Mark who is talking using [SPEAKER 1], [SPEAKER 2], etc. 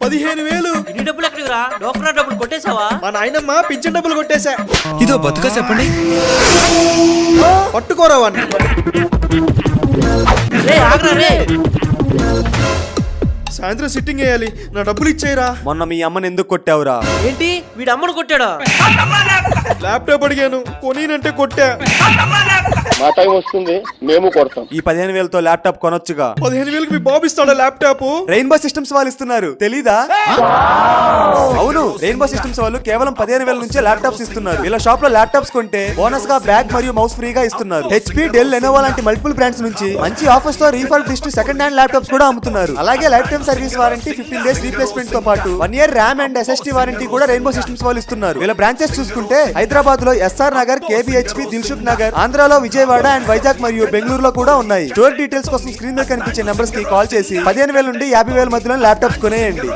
[SPEAKER 1] 15,000.
[SPEAKER 2] ఇన్ని డబ్బులు ఎక్కడికి రా? డోక్రా డబ్బులు కొట్టేసావా?
[SPEAKER 1] మా నాయనమ్మ పింఛన్ డబ్బులు కొట్టేశా.
[SPEAKER 3] ఇదో బతుక చెప్పండి.
[SPEAKER 1] పట్టుకోరా వాడిని.
[SPEAKER 2] రే ఆగ్రా రే.
[SPEAKER 1] సాయంత్రం సిట్టింగ్ వేయాలి, నా డబ్బులు ఇచ్చేయరా.
[SPEAKER 4] మొన్న మీ అమ్మని ఎందుకు కొట్టావురా?
[SPEAKER 2] ఏంటి వీడు అమ్మను కొట్టాడా?
[SPEAKER 1] ల్యాప్టాప్ అడిగాను, కొనినంటే కొట్టా.
[SPEAKER 5] మా టైం వస్తుంది, మేము కొడతాం.
[SPEAKER 4] ఈ 15,000తో ల్యాప్టాప్ కొనొచ్చుగా.
[SPEAKER 1] 15,000కి మీ బాబు ఇస్తాడా ల్యాప్టాప్?
[SPEAKER 4] రెయిన్బో సిస్టమ్స్ వాళ్ళు ఇస్తున్నారు, తెలీదా? అవును, రెయిన్బో సిస్టమ్స్ వాళ్ళు కేవలం 15,000 నుంచే ల్యాప్టాప్స్ ఇస్తున్నారు. ఇలా షాప్ లో ల్యాప్టాప్స్ కొంటే బోనస్ గా బ్యాగ్ మరియు మౌస్ ఫ్రీగా ఇస్తున్నారు. హెచ్పీ, డెల్, లెనోవో లాంటి మల్టిపుల్ బ్రాండ్స్ నుంచి మంచి ఆఫర్స్ తో రీఫర్బిష్డ్ సెకండ్ హ్యాండ్ ల్యాప్టాప్స్ కూడా అమ్ముతున్నారు. అలాగే life time service warranty, 15 days replacement తో పాటు 1 year RAM and SST warranty కూడా రెయిన్బో సిస్టమ్స్ వాళ్ళు ఇస్తున్నారు. వీళ్ళ బ్రాంచెస్ చూసుకుంటే హైదరాబాద్ లో ఎస్ఆర్ నగర్, కేబిహెచ్పి, దిల్సుఖ్ నగర్, ఆంధ్రాలో విజయవాడ అండ్ వైజాగ్ మరియు బెంగళూరులో కూడా ఉన్నాయి. స్టోర్ డీటెయిల్స్ కోసం స్క్రీన్ మీద కనిపించే నెంబర్స్ కి కాల్ చేసి 15,000 నుండి 50,000 మధ్యలో ల్యాప్టాప్స్ కొనేయండి.